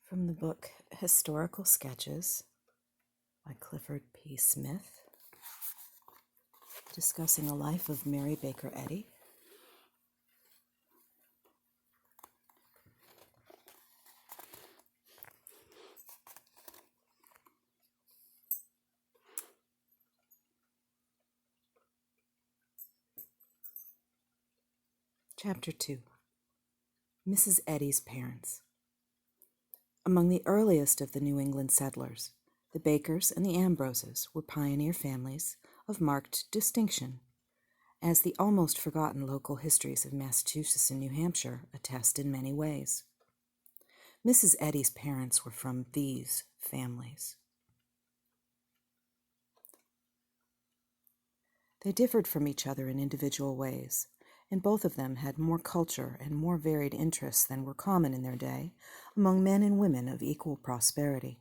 From the book Historical Sketches by Clifford P. Smith, discussing the life of Mary Baker Eddy. Chapter 2. Mrs. Eddy's Parents. Among the earliest of the New England settlers, the Bakers and the Ambroses were pioneer families of marked distinction, as the almost forgotten local histories of Massachusetts and New Hampshire attest in many ways. Mrs. Eddy's parents were from these families. They differed from each other in individual ways, and both of them had more culture and more varied interests than were common in their day among men and women of equal prosperity.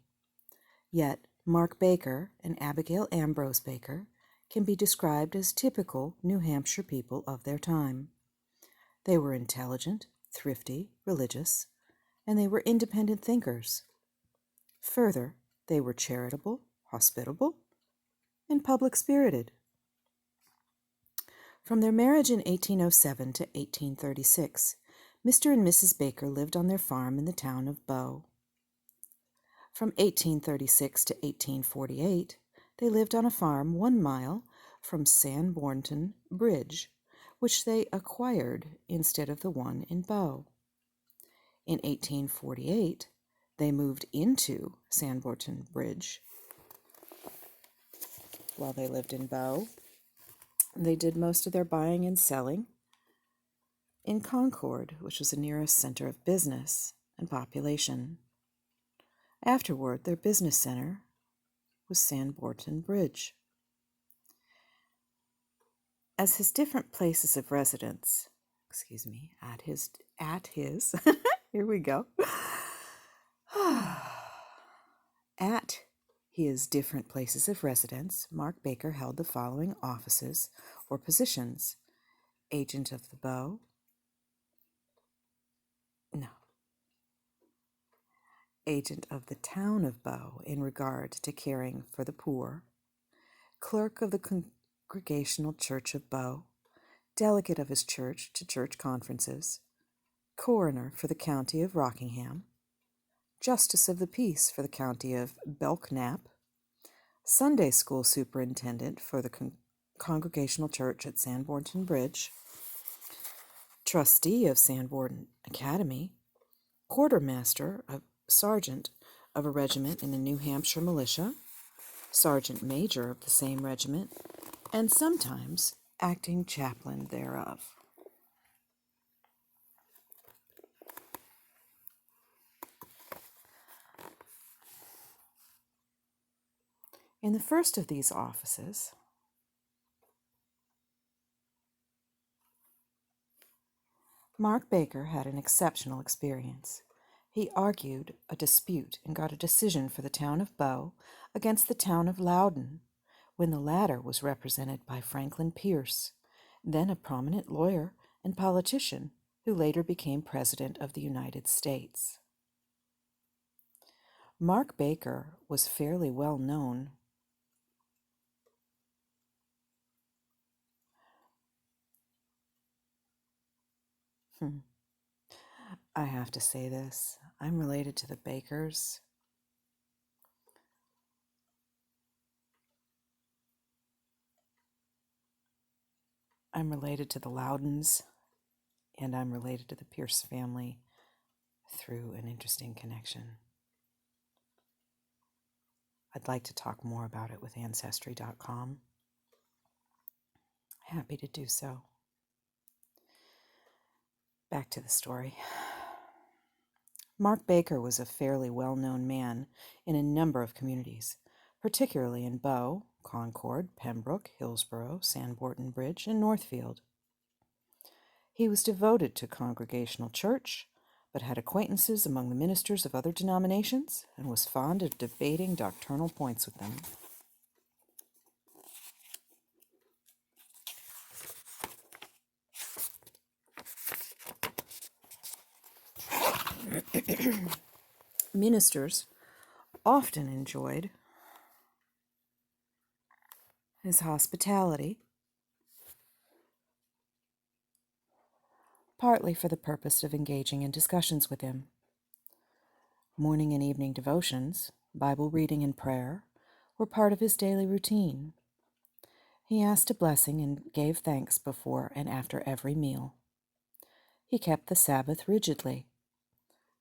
Yet Mark Baker and Abigail Ambrose Baker can be described as typical New Hampshire people of their time. They were intelligent, thrifty, religious, and they were independent thinkers. Further, they were charitable, hospitable, and public-spirited. From their marriage in 1807 to 1836, Mr. and Mrs. Baker lived on their farm in the town of Bow. From 1836 to 1848, they lived on a farm 1 mile from Sanbornton Bridge, which they acquired instead of the one in Bow. In 1848, they moved into Sanbornton Bridge. While they lived in Bow, they did most of their buying and selling in Concord, which was the nearest center of business and population. Afterward, their business center was Sanbornton Bridge. As his different places of residence, here we go. At his different places of residence, Mark Baker held the following offices or positions: agent of the Bow, agent of the town of Bow in regard to caring for the poor, clerk of the Congregational Church of Bow, delegate of his church to church conferences, coroner for the county of Rockingham, justice of the peace for the county of Belknap, Sunday school superintendent for the Congregational Church at Sanbornton Bridge, trustee of Sanborn Academy, quartermaster of sergeant of a regiment in the New Hampshire militia, sergeant major of the same regiment, and sometimes acting chaplain thereof. In the first of these offices, Mark Baker had an exceptional experience. He argued a dispute and got a decision for the town of Bow against the town of Loudon, when the latter was represented by Franklin Pierce, then a prominent lawyer and politician who later became President of the United States. Mark Baker was fairly well known. I have to say this. I'm related to the Bakers. I'm related to the Loudons, and I'm related to the Pierce family through an interesting connection. I'd like to talk more about it with Ancestry.com. Happy to do so. Back to the story. Mark Baker was a fairly well-known man in a number of communities, particularly in Bow, Concord, Pembroke, Hillsborough, Sanbornton Bridge, and Northfield. He was devoted to Congregational Church, but had acquaintances among the ministers of other denominations and was fond of debating doctrinal points with them. Ministers often enjoyed his hospitality, partly for the purpose of engaging in discussions with him. Morning and evening devotions, Bible reading and prayer, were part of his daily routine. He asked a blessing and gave thanks before and after every meal. He kept the Sabbath rigidly.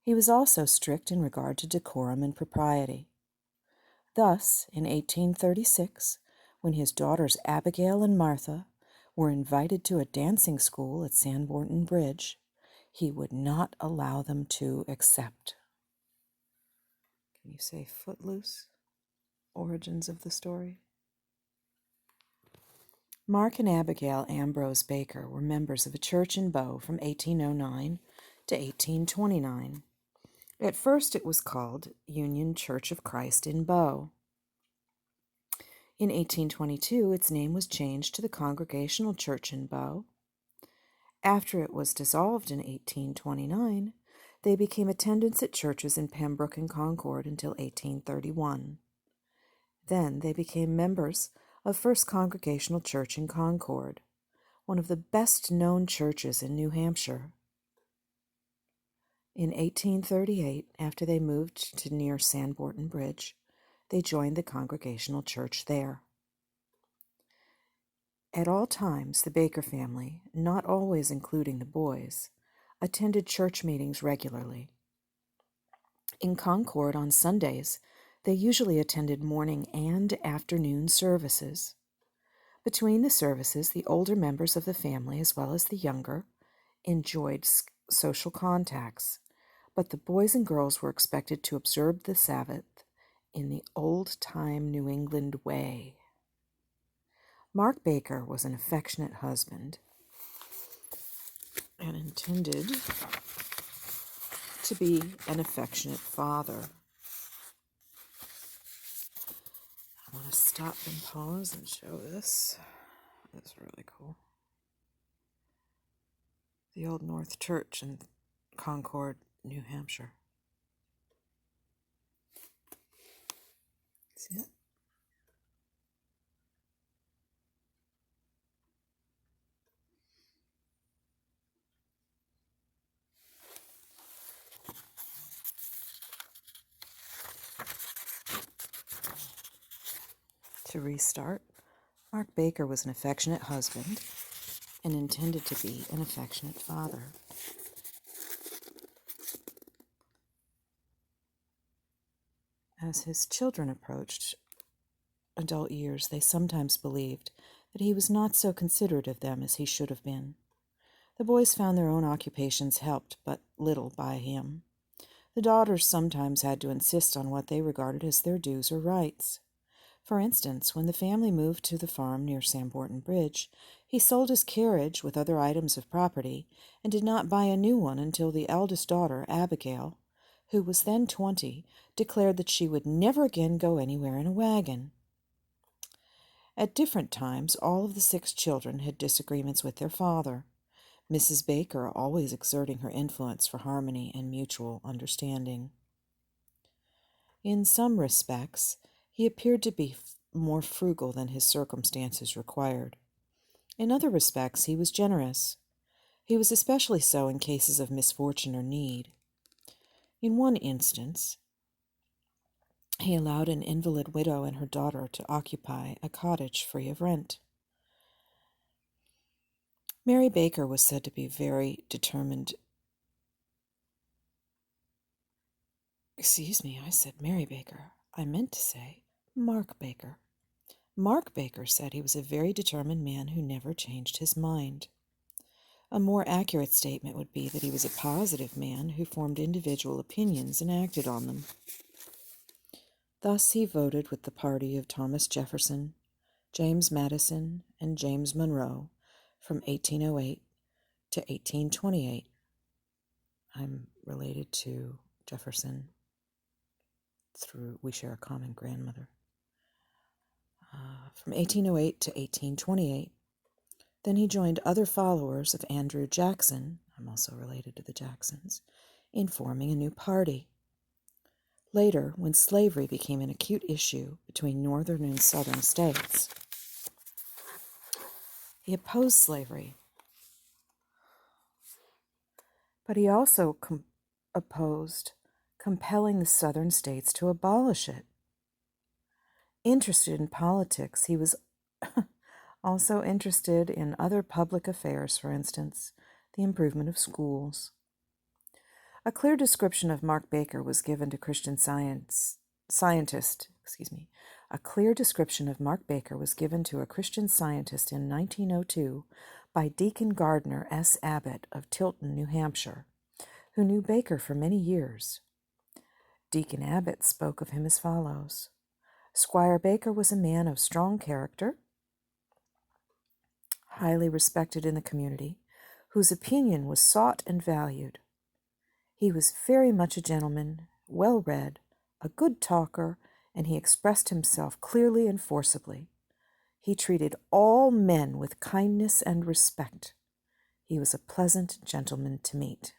He was also strict in regard to decorum and propriety. Thus, in 1836, when his daughters Abigail and Martha were invited to a dancing school at Sanborn Bridge, he would not allow them to accept. Can you say footloose? Origins of the story. Mark and Abigail Ambrose Baker were members of a church in Bow from 1809 to 1829. At first it was called Union Church of Christ in Bow. In 1822, its name was changed to the Congregational Church in Bow. After it was dissolved in 1829, they became attendants at churches in Pembroke and Concord until 1831. Then they became members of First Congregational Church in Concord, one of the best-known churches in New Hampshire. In 1838, after they moved to near Sanborn Bridge, they joined the Congregational Church there. At all times, the Baker family, not always including the boys, attended church meetings regularly. In Concord on Sundays, they usually attended morning and afternoon services. Between the services, the older members of the family, as well as the younger, enjoyed social contacts, but the boys and girls were expected to observe the Sabbath in the old-time New England way. Mark Baker was an affectionate husband and intended to be an affectionate father. I want to stop and pause and show this. That's really cool. The Old North Church in Concord, New Hampshire. See it? To restart, Mark Baker was an affectionate husband and intended to be an affectionate father. As his children approached adult years, they sometimes believed that he was not so considerate of them as he should have been. The boys found their own occupations helped but little by him. The daughters sometimes had to insist on what they regarded as their dues or rights. For instance, when the family moved to the farm near Sanborn Bridge, he sold his carriage with other items of property and did not buy a new one until the eldest daughter, Abigail, who was then 20, declared that she would never again go anywhere in a wagon. At different times, all of the 6 children had disagreements with their father, Mrs. Baker always exerting her influence for harmony and mutual understanding. In some respects, he appeared to be more frugal than his circumstances required. In other respects, he was generous. He was especially so in cases of misfortune or need. In one instance, he allowed an invalid widow and her daughter to occupy a cottage free of rent. Mary Baker was said to be very determined. Excuse me, I said Mary Baker. I meant to say Mark Baker. Mark Baker said he was a very determined man who never changed his mind. A more accurate statement would be that he was a positive man who formed individual opinions and acted on them. Thus he voted with the party of Thomas Jefferson, James Madison, and James Monroe from 1808 to 1828. I'm related to Jefferson we share a common grandmother. From 1808 to 1828. Then he joined other followers of Andrew Jackson, I'm also related to the Jacksons, in forming a new party. Later, when slavery became an acute issue between northern and southern states, he opposed slavery, but he also opposed compelling the southern states to abolish it. Interested in politics, he was also interested in other public affairs, for instance, the improvement of schools. A clear description of Mark Baker was given to Christian scientist. A clear description of Mark Baker was given to a Christian scientist in 1902 by Deacon Gardner S. Abbott of Tilton, New Hampshire, who knew Baker for many years. Deacon Abbott spoke of him as follows: Squire Baker was a man of strong character, highly respected in the community, whose opinion was sought and valued. He was very much a gentleman, well-read, a good talker, and he expressed himself clearly and forcibly. He treated all men with kindness and respect. He was a pleasant gentleman to meet.